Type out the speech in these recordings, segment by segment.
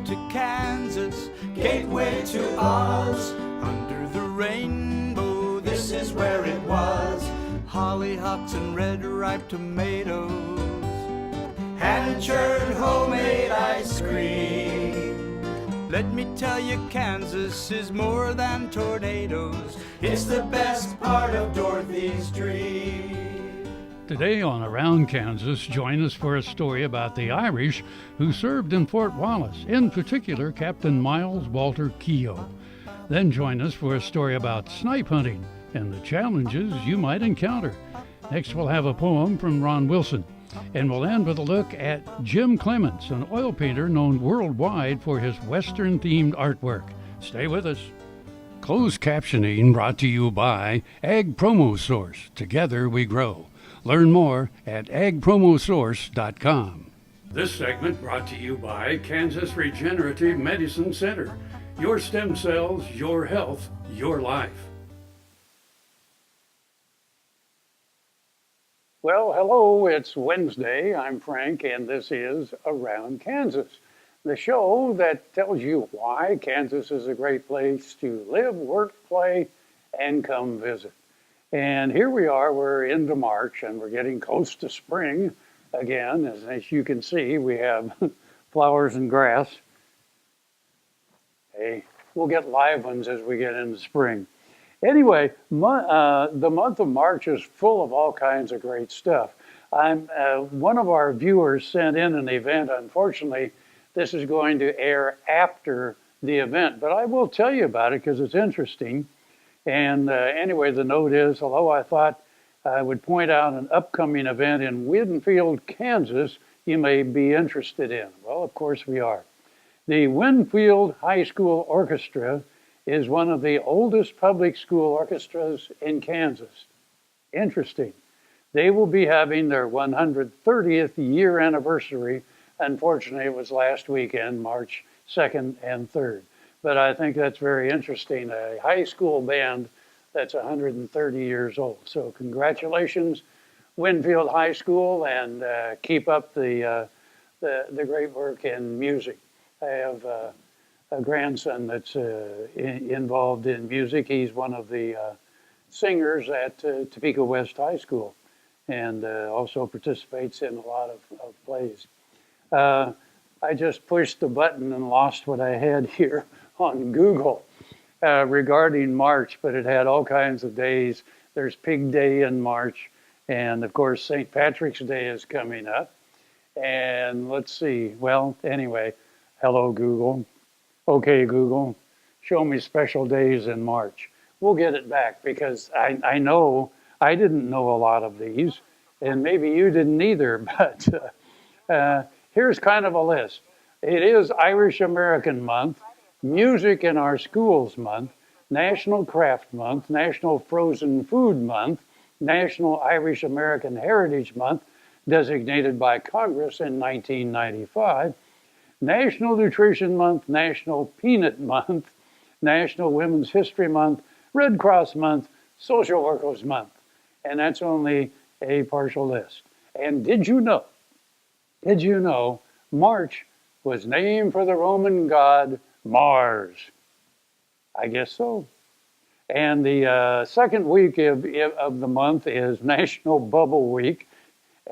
to Kansas, gateway to Oz. Under the rainbow, this is where it was. Hollyhocks and red ripe tomatoes, hand-churned homemade ice cream. Let me tell you, Kansas is more than tornadoes. It's the best part of Dorothy's dream. Today on Around Kansas, join us for a story about the Irish who served in Fort Wallace, in particular Captain Myles Walter Keogh. Then join us for a story about snipe hunting and the challenges you might encounter. Next, we'll have a poem from Ron Wilson. And we'll end with a look at Jim Clements, an oil painter known worldwide for his Western-themed artwork. Stay with us. Closed captioning brought to you by Ag Promo Source. Together we grow. Learn more at agpromosource.com. This segment brought to you by Kansas Regenerative Medicine Center. Your stem cells, your health, your life. Well, hello, it's Wednesday. I'm Frank, and this is Around Kansas, the show that tells you why Kansas is a great place to live, work, play, and come visit. And here we are, we're into March, and we're getting close to spring again. As you can see, we have flowers and grass. Hey, we'll get live ones as we get into spring. Anyway, the month of March is full of all kinds of great stuff. One of our viewers sent in an event. Unfortunately, this is going to air after the event, but I will tell you about it because it's interesting. And anyway, the note is, although I thought I would point out an upcoming event in Winfield, Kansas, you may be interested in. Well, of course we are. The Winfield High School Orchestra is one of the oldest public school orchestras in Kansas. Interesting. They will be having their 130th year anniversary. Unfortunately, it was last weekend, March 2nd and 3rd. But I think that's very interesting, a high school band that's 130 years old. So congratulations, Winfield High School, and keep up the great work in music. I have a grandson that's involved in music. He's one of the singers at Topeka West High School, and also participates in a lot of plays. I just pushed the button and lost what I had here on Google regarding March, but it had all kinds of days. There's Pig Day in March, and of course St. Patrick's Day is coming up. And let's see, well, anyway, hello Google. Okay Google, show me special days in March. We'll get it back because I know I didn't know a lot of these, and maybe you didn't either, but here's kind of a list. It is Irish American Month, Music in Our Schools Month, National Craft Month, National Frozen Food Month, National Irish American Heritage Month, designated by Congress in 1995, National Nutrition Month, National Peanut Month, National Women's History Month, Red Cross Month, Social Workers Month. And that's only a partial list. And did you know March was named for the Roman god Mars? I guess so. And the second week of the month is National Bubble Week.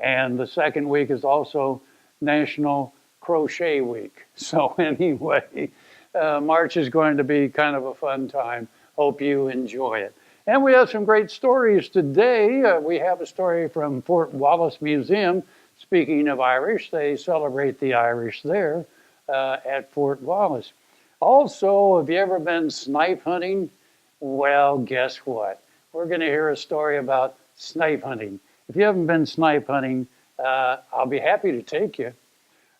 And the second week is also National Crochet Week. So anyway, March is going to be kind of a fun time. Hope you enjoy it. And we have some great stories today. We have a story from Fort Wallace Museum. Speaking of Irish, they celebrate the Irish there at Fort Wallace. Also, have you ever been snipe hunting? Well, guess what? We're going to hear a story about snipe hunting. If you haven't been snipe hunting, I'll be happy to take you.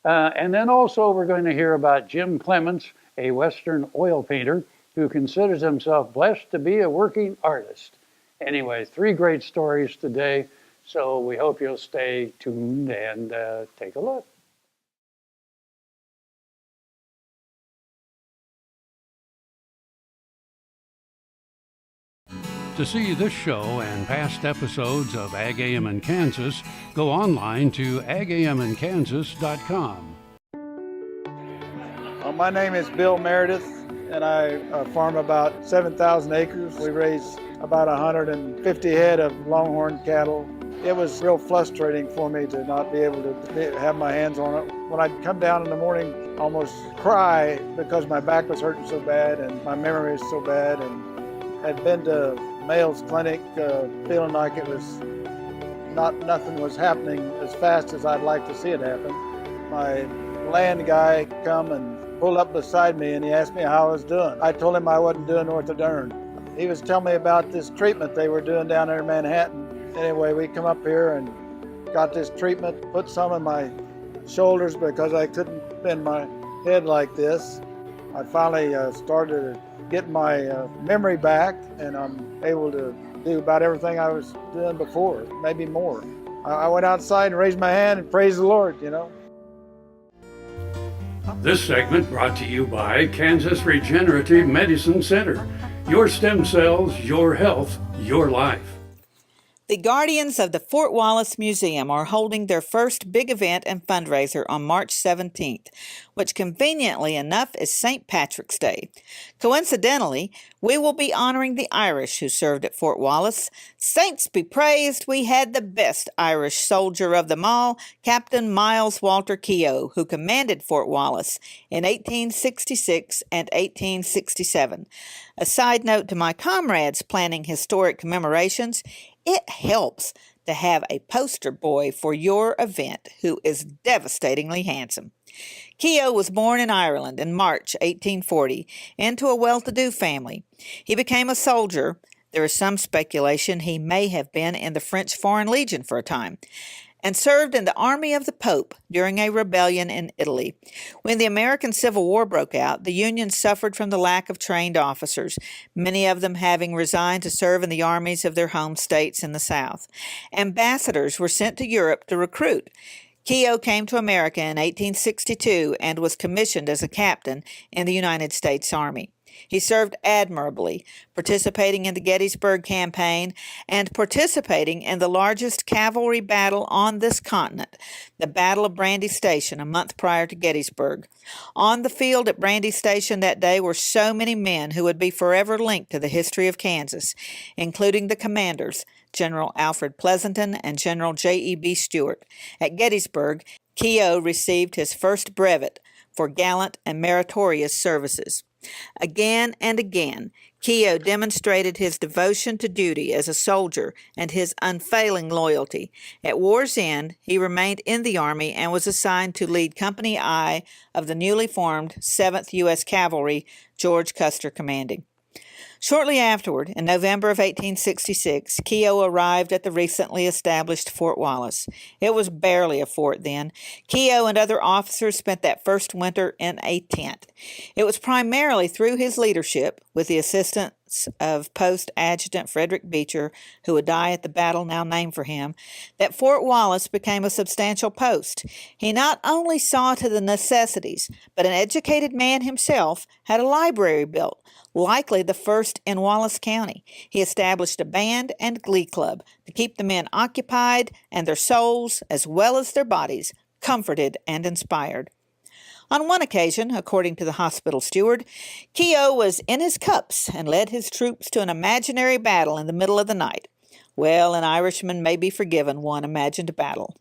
And then also we're going to hear about Jim Clements, a Western oil painter who considers himself blessed to be a working artist. Anyway, 3 great stories today, so we hope you'll stay tuned and take a look. To see this show and past episodes of Ag AM in Kansas, go online to agaminkansas.com. A My name is Bill Meredith, and I farm about 7,000 acres. We raise about 150 head of longhorn cattle. It was real frustrating for me to not be able to have my hands on it. When I'd come down in the morning, almost cry because my back was hurting so bad and my memory was so bad, and had been to Mayle's clinic feeling like it was nothing was happening as fast as I'd like to see it happen. My land guy come and pulled up beside me and he asked me how I was doing. I told him I wasn't doing worth a darn. He was telling me about this treatment they were doing down there in Manhattan. Anyway, we come up here and got this treatment, put some in my shoulders because I couldn't bend my head like this. I finally started getting my memory back, and I'm able to do about everything I was doing before, maybe more. I went outside and raised my hand and praised the Lord, you know. This segment brought to you by Kansas Regenerative Medicine Center. Your stem cells, your health, your life. The Guardians of the Fort Wallace Museum are holding their first big event and fundraiser on March 17th, which conveniently enough is St. Patrick's Day. Coincidentally, we will be honoring the Irish who served at Fort Wallace. Saints be praised, we had the best Irish soldier of them all, Captain Myles Walter Keogh, who commanded Fort Wallace in 1866 and 1867. A side note to my comrades planning historic commemorations, it helps to have a poster boy for your event who is devastatingly handsome. Keogh was born in Ireland in March 1840 into a well-to-do family. He became a soldier. There is some speculation he may have been in the French Foreign Legion for a time, and served in the army of the Pope during a rebellion in Italy. When the American Civil War broke out, the Union suffered from the lack of trained officers, many of them having resigned to serve in the armies of their home states in the South. Ambassadors were sent to Europe to recruit. Keogh came to America in 1862 and was commissioned as a captain in the United States Army. He served admirably, participating in the Gettysburg Campaign and participating in the largest cavalry battle on this continent, the Battle of Brandy Station, a month prior to Gettysburg. On the field at Brandy Station that day were so many men who would be forever linked to the history of Kansas, including the commanders, General Alfred Pleasonton and General J.E.B. Stuart. At Gettysburg, Keogh received his first brevet for gallant and meritorious services. Again and again, Keogh demonstrated his devotion to duty as a soldier and his unfailing loyalty. At war's end, he remained in the Army and was assigned to lead Company I of the newly formed 7th U.S. Cavalry, George Custer commanding. Shortly afterward, in November of 1866, Keogh arrived at the recently established Fort Wallace. It was barely a fort then. Keogh and other officers spent that first winter in a tent. It was primarily through his leadership, with the assistance of Post Adjutant Frederick Beecher, who would die at the battle now named for him, that Fort Wallace became a substantial post. He not only saw to the necessities, but an educated man himself had a library built, likely the first in Wallace County. He established a band and glee club to keep the men occupied and their souls, as well as their bodies, comforted and inspired. On one occasion, according to the hospital steward, Keogh was in his cups and led his troops to an imaginary battle in the middle of the night. Well, an Irishman may be forgiven one imagined battle.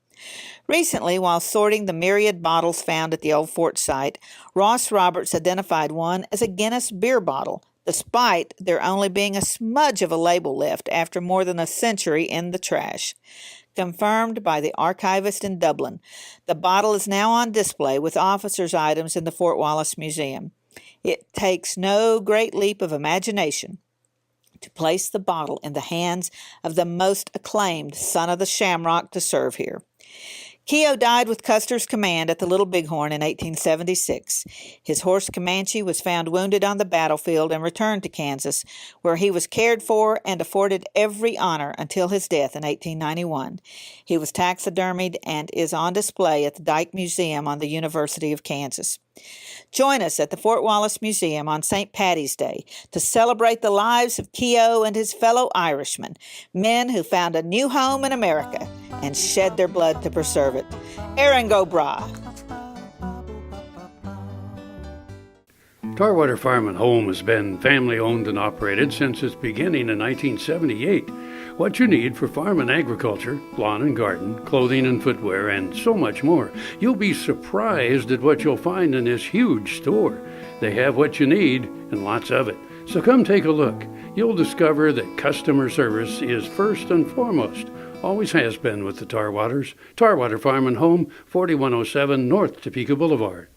Recently, while sorting the myriad bottles found at the old fort site, Ross Roberts identified one as a Guinness beer bottle, despite there only being a smudge of a label left after more than a century in the trash. Confirmed by the archivist in Dublin, the bottle is now on display with officers' items in the Fort Wallace Museum. It takes no great leap of imagination to place the bottle in the hands of the most acclaimed son of the Shamrock to serve here. Keogh died with Custer's command at the Little Bighorn in 1876. His horse Comanche was found wounded on the battlefield and returned to Kansas, where he was cared for and afforded every honor until his death in 1891. He was taxidermied and is on display at the Dyke Museum on the University of Kansas. Join us at the Fort Wallace Museum on St. Paddy's Day to celebrate the lives of Keogh and his fellow Irishmen, men who found a new home in America and shed their blood to preserve it. Erin go bragh. Tarwater Farm and Home has been family owned and operated since its beginning in 1978. What you need for farm and agriculture, lawn and garden, clothing and footwear, and so much more. You'll be surprised at what you'll find in this huge store. They have what you need and lots of it. So come take a look. You'll discover that customer service is first and foremost. Always has been with the Tarwaters. Tarwater Farm and Home, 4107 North Topeka Boulevard.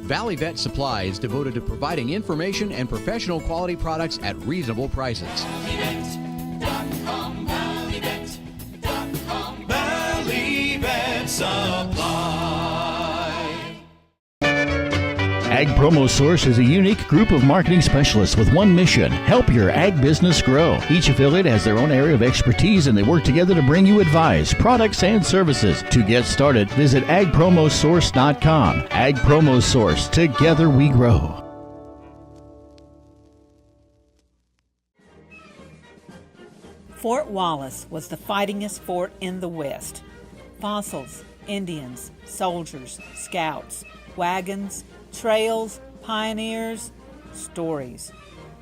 Valley Vet Supply is devoted to providing information and professional quality products at reasonable prices. ValleyVet.com, ValleyVet.com, Valley Vet Supply. Ag Promo Source is a unique group of marketing specialists with one mission: help your ag business grow. Each affiliate has their own area of expertise, and they work together to bring you advice, products, and services. To get started, visit agpromosource.com. Ag Promo Source. Together we grow. Fort Wallace was the fightingest fort in the West. Fossils, Indians, soldiers, scouts, wagons, trails, pioneers, stories.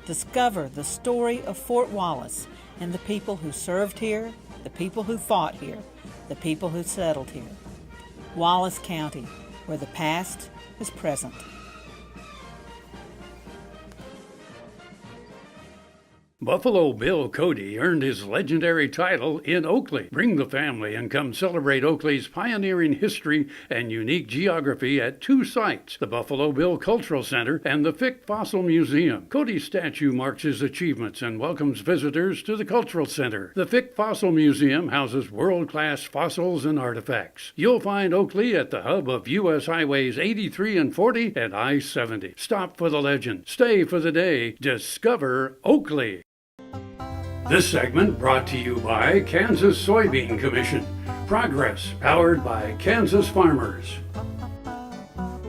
Discover the story of Fort Wallace and the people who served here, the people who fought here, the people who settled here. Wallace County, where the past is present. Buffalo Bill Cody earned his legendary title in Oakley. Bring the family and come celebrate Oakley's pioneering history and unique geography at two sites, the Buffalo Bill Cultural Center and the Fick Fossil Museum. Cody's statue marks his achievements and welcomes visitors to the Cultural Center. The Fick Fossil Museum houses world-class fossils and artifacts. You'll find Oakley at the hub of U.S. Highways 83 and 40 and I-70. Stop for the legend. Stay for the day. Discover Oakley. This segment brought to you by Kansas Soybean Commission. Progress powered by Kansas farmers.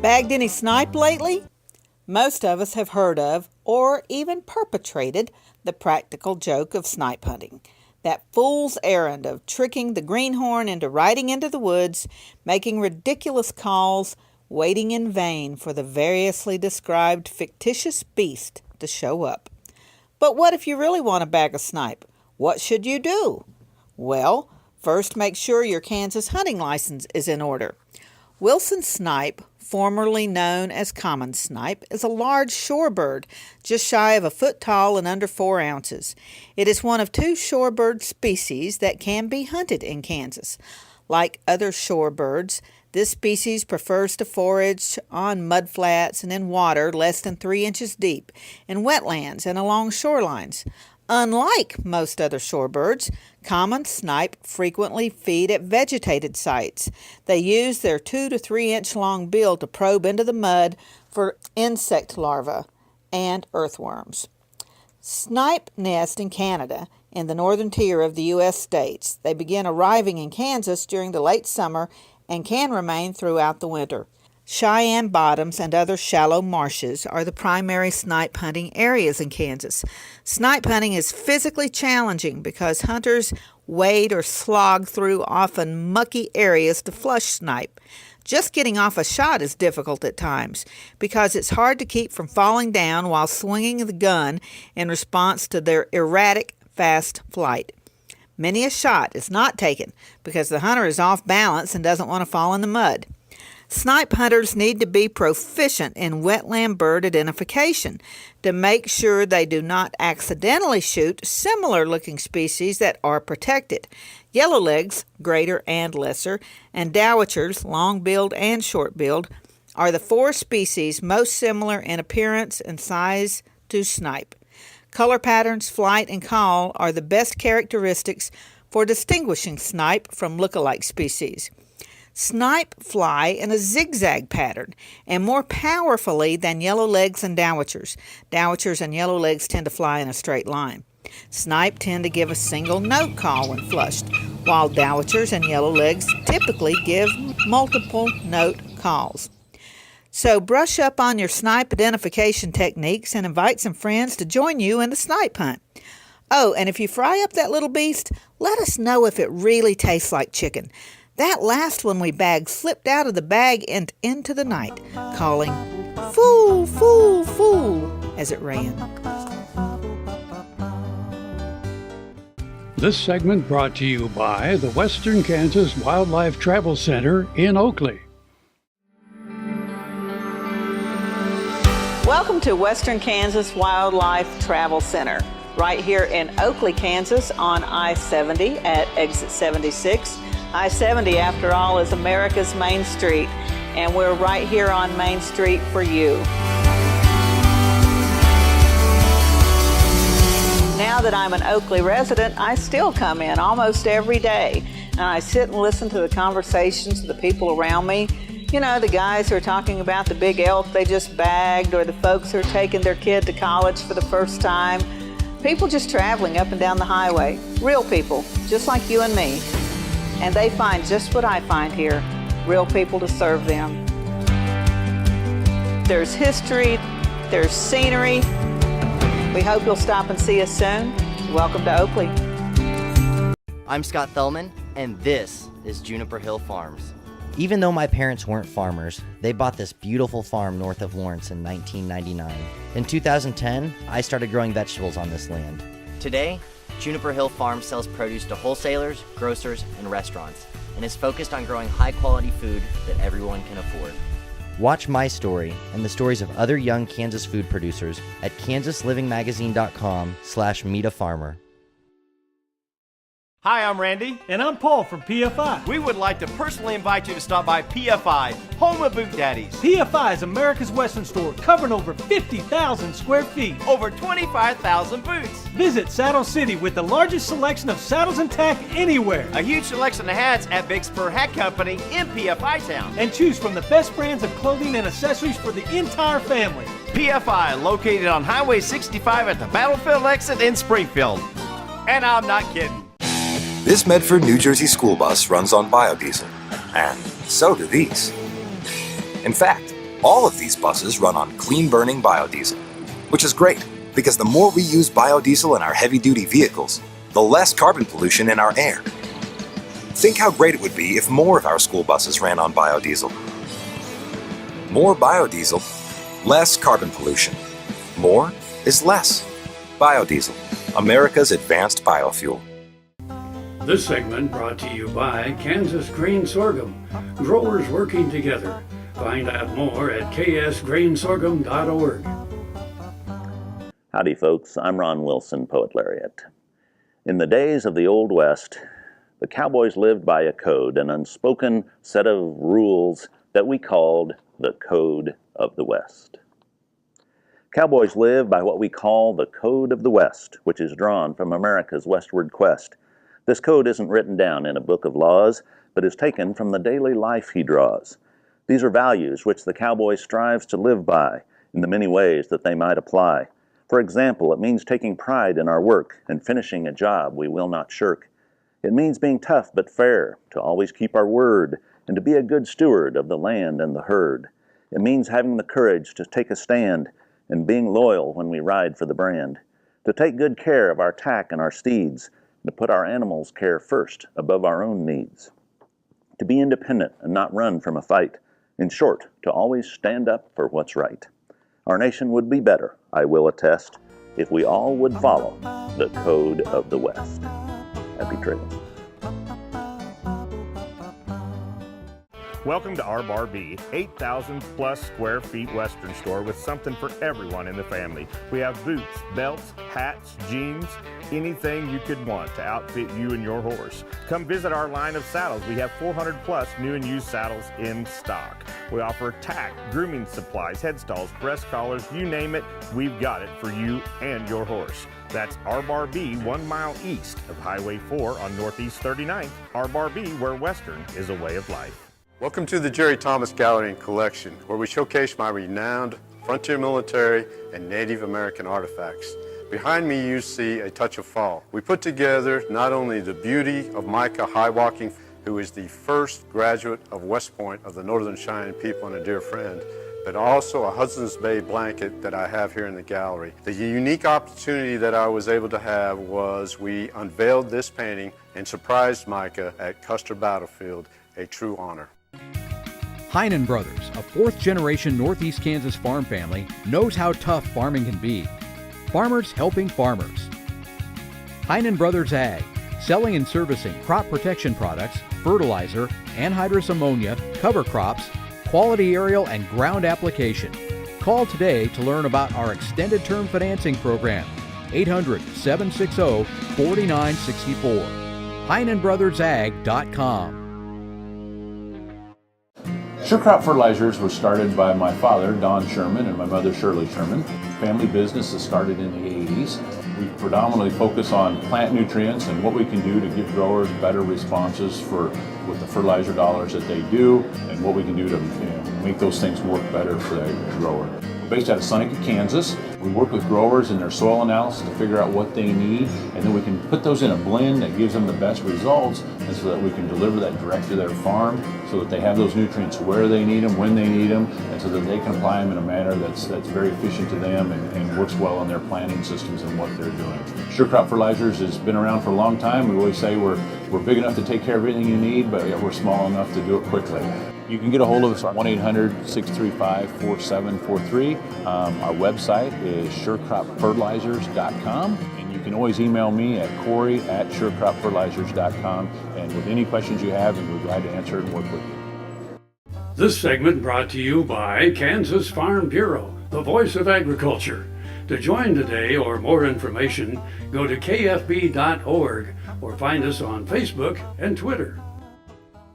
Bagged any snipe lately? Most of us have heard of or even perpetrated the practical joke of snipe hunting. That fool's errand of tricking the greenhorn into riding into the woods, making ridiculous calls, waiting in vain for the variously described fictitious beast to show up. But what if you really want to bag a snipe? What should you do? Well, first make sure your Kansas hunting license is in order. Wilson snipe, formerly known as common snipe, is a large shorebird, just shy of a foot tall and under 4 ounces. It is one of 2 shorebird species that can be hunted in Kansas. Like other shorebirds, this species prefers to forage on mudflats and in water less than 3 inches deep, in wetlands and along shorelines. Unlike most other shorebirds, common snipe frequently feed at vegetated sites. They use their 2 to 3 inch long bill to probe into the mud for insect larvae and earthworms. Snipe nest in Canada in the northern tier of the U.S. states. They begin arriving in Kansas during the late summer and can remain throughout the winter. Cheyenne bottoms and other shallow marshes are the primary snipe hunting areas in Kansas. Snipe hunting is physically challenging because hunters wade or slog through often mucky areas to flush snipe. Just getting off a shot is difficult at times because it's hard to keep from falling down while swinging the gun in response to their erratic, fast flight. Many a shot is not taken because the hunter is off balance and doesn't want to fall in the mud. Snipe hunters need to be proficient in wetland bird identification to make sure they do not accidentally shoot similar-looking species that are protected. Yellowlegs, greater and lesser, and dowitchers, long-billed and short-billed, are the 4 species most similar in appearance and size to snipe. Color patterns, flight, and call are the best characteristics for distinguishing snipe from look-alike species. Snipe fly in a zigzag pattern and more powerfully than yellowlegs and dowitchers. Dowitchers and yellowlegs tend to fly in a straight line. Snipe tend to give a single note call when flushed, while dowitchers and yellowlegs typically give multiple note calls. So brush up on your snipe identification techniques and invite some friends to join you in the snipe hunt. Oh, and if you fry up that little beast, let us know if it really tastes like chicken. That last one we bagged slipped out of the bag and into the night, calling Fool, fool, fool, as it ran. This segment brought to you by the Western Kansas Wildlife Travel Center in Oakley. Welcome to Western Kansas Wildlife Travel Center, right here in Oakley, Kansas on I-70 at exit 76. I-70, after all, is America's Main Street, and we're right here on Main Street for you. Now that I'm an Oakley resident, I still come in almost every day, and I sit and listen to the conversations of the people around me. You know, the guys who are talking about the big elk they just bagged, or the folks who are taking their kid to college for the first time. People just traveling up and down the highway. Real people, just like you and me. And they find just what I find here, real people to serve them. There's history, there's scenery. We hope you'll stop and see us soon. Welcome to Oakley. I'm Scott Thellman, and this is Juniper Hill Farms. Even though my parents weren't farmers, they bought this beautiful farm north of Lawrence in 1999. In 2010, I started growing vegetables on this land. Today, Juniper Hill Farms sells produce to wholesalers, grocers, and restaurants, and is focused on growing high-quality food that everyone can afford. Watch my story and the stories of other young Kansas food producers at kansaslivingmagazine.com/meetafarmer. Hi, I'm Randy. And I'm Paul from PFI. We would like to personally invite you to stop by PFI, home of Boot Daddies. PFI is America's Western store, covering over 50,000 square feet. Over 25,000 boots. Visit Saddle City with the largest selection of saddles and tack anywhere. A huge selection of hats at Big Spur Hat Company in PFI Town. And choose from the best brands of clothing and accessories for the entire family. PFI, located on Highway 65 at the Battlefield exit in Springfield. And I'm not kidding. This Medford, New Jersey school bus runs on biodiesel, and so do these. In fact, all of these buses run on clean-burning biodiesel, which is great because the more we use biodiesel in our heavy-duty vehicles, the less carbon pollution in our air. Think how great it would be if more of our school buses ran on biodiesel. More biodiesel, less carbon pollution. More is less. Biodiesel, America's advanced biofuel. This segment brought to you by Kansas Grain Sorghum, growers working together. Find out more at ksgrainsorghum.org. Howdy folks, I'm Ron Wilson, Poet Laureate. In the days of the Old West, the cowboys lived by a code, an unspoken set of rules that we called the Code of the West. Cowboys lived by what we call the Code of the West, which is drawn from America's westward quest. This code isn't written down in a book of laws, but is taken from the daily life he draws. These are values which the cowboy strives to live by in the many ways that they might apply. For example, it means taking pride in our work and finishing a job we will not shirk. It means being tough but fair, to always keep our word, and to be a good steward of the land and the herd. It means having the courage to take a stand and being loyal when we ride for the brand, to take good care of our tack and our steeds, to put our animals' care first above our own needs, to be independent and not run from a fight. In short, to always stand up for what's right. Our nation would be better, I will attest, if we all would follow the Code of the West. Happy trails. Welcome to our Bar B, 8,000 plus square feet Western store with something for everyone in the family. We have boots, belts, hats, jeans, anything you could want to outfit you and your horse. Come visit our line of saddles. We have 400 plus new and used saddles in stock. We offer tack, grooming supplies, headstalls, breast collars, you name it, we've got it for you and your horse. That's our Bar B, 1 mile east of Highway 4 on Northeast 39th. Our Bar B, where Western is a way of life. Welcome to the Jerry Thomas Gallery and Collection, where we showcase my renowned frontier military and Native American artifacts. Behind me you see a touch of fall. We put together not only the beauty of Micah Highwalking, who is the first graduate of West Point of the Northern Cheyenne people and a dear friend, but also a Hudson's Bay blanket that I have here in the gallery. The unique opportunity that I was able to have was we unveiled this painting and surprised Micah at Custer Battlefield, a true honor. Heinen Brothers, a fourth-generation Northeast Kansas farm family, knows how tough farming can be. Farmers helping farmers. Heinen Brothers Ag, selling and servicing crop protection products, fertilizer, anhydrous ammonia, cover crops, quality aerial and ground application. Call today to learn about our extended term financing program. 800-760-4964. HeinenBrothersAg.com. SureCrop Fertilizers was started by my father, Don Sherman, and my mother, Shirley Sherman. Family business that started in the 80s. We predominantly focus on plant nutrients and what we can do to give growers better responses with the fertilizer dollars that they do, and what we can do to make those things work better for the grower. We're based out of Seneca, Kansas. We work with growers in their soil analysis to figure out what they need, and then we can put those in a blend that gives them the best results, and so that we can deliver that direct to their farm so that they have those nutrients where they need them, when they need them, and so that they can apply them in a manner that's very efficient to them and works well in their planting systems and what they're doing. SureCrop Fertilizers has been around for a long time. We always say we're big enough to take care of everything you need, but we're small enough to do it quickly. You can get a hold of us at 1-800-635-4743. Our website is surecropfertilizers.com, and you can always email me at Corey@surecropfertilizers.com, and with any questions you have, we're glad to answer and work with you. This segment brought to you by Kansas Farm Bureau, the voice of agriculture. To join today or more information, go to kfb.org or find us on Facebook and Twitter.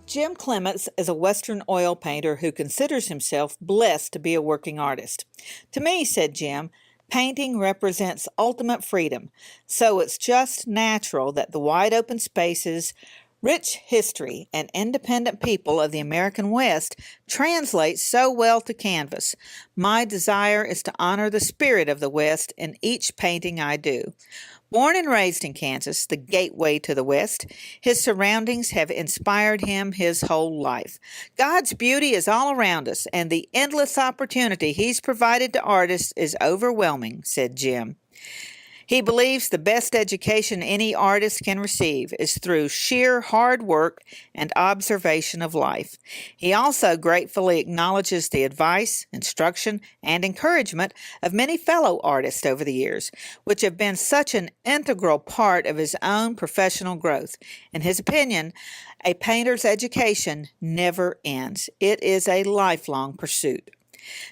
Jim Clements is a Western oil painter who considers himself blessed to be a working artist. To me, said Jim, painting represents ultimate freedom, so it's just natural that the wide open spaces, rich history, and independent people of the American West translate so well to canvas. My desire is to honor the spirit of the West in each painting I do. Born and raised in Kansas, the gateway to the West, his surroundings have inspired him his whole life. God's beauty is all around us, and the endless opportunity he's provided to artists is overwhelming, said Jim. He believes the best education any artist can receive is through sheer hard work and observation of life. He also gratefully acknowledges the advice, instruction, and encouragement of many fellow artists over the years, which have been such an integral part of his own professional growth. In his opinion, a painter's education never ends. It is a lifelong pursuit.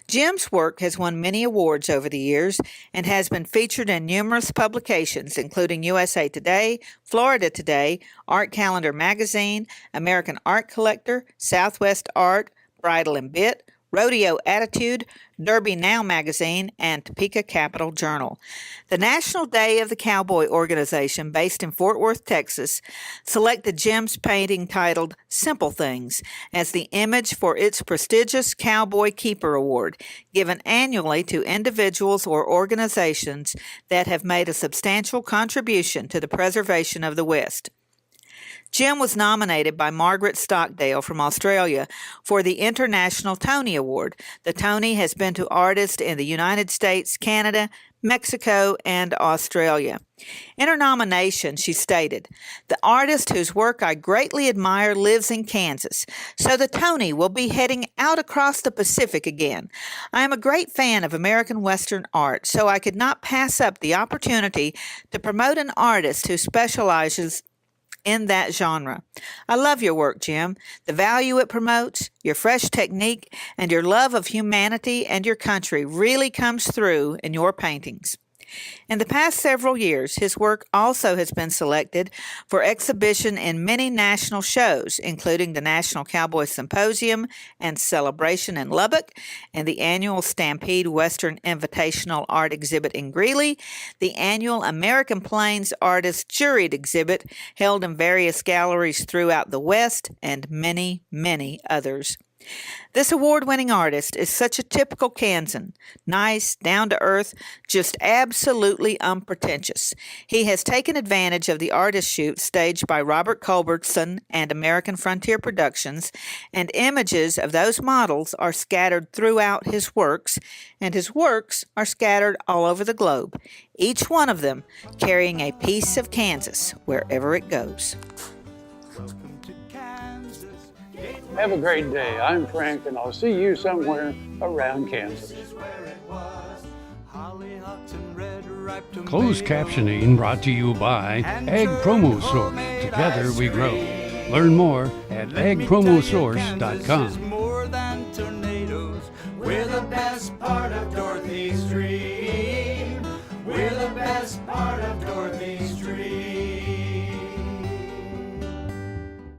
Jim's work has won many awards over the years and has been featured in numerous publications, including USA Today, Florida Today, Art Calendar Magazine, American Art Collector, Southwest Art, Bridle and Bit, Rodeo Attitude, Derby Now Magazine, and Topeka Capital Journal. The National Day of the Cowboy organization, based in Fort Worth, Texas, selected Jim's painting titled Simple Things as the image for its prestigious Cowboy Keeper Award, given annually to individuals or organizations that have made a substantial contribution to the preservation of the West. Jim was nominated by Margaret Stockdale from Australia for the International Tony Award. The Tony has been to artists in the United States, Canada, Mexico, and Australia. In her nomination, she stated, "The artist whose work I greatly admire lives in Kansas, so the Tony will be heading out across the Pacific again. I am a great fan of American Western art, so I could not pass up the opportunity to promote an artist who specializes in that genre. I love your work, Jim. The value it promotes, your fresh technique, and your love of humanity and your country really comes through in your paintings." In the past several years, his work also has been selected for exhibition in many national shows, including the National Cowboy Symposium and Celebration in Lubbock, and the annual Stampede Western Invitational Art Exhibit in Greeley, the annual American Plains Artist Juried Exhibit held in various galleries throughout the West, and many, many others. This award-winning artist is such a typical Kansan, nice, down-to-earth, just absolutely unpretentious. He has taken advantage of the artist shoot staged by Robert Culbertson and American Frontier Productions, and images of those models are scattered throughout his works, and his works are scattered all over the globe, each one of them carrying a piece of Kansas wherever it goes. Welcome to Kansas, gateway Have a great day. I'm Frank, and I'll see you somewhere around Kansas. Closed captioning brought to you by Ag Promo Source. Together we grow. Learn more at agpromosource.com. More than tornadoes, we're the best part of Dorothy Street.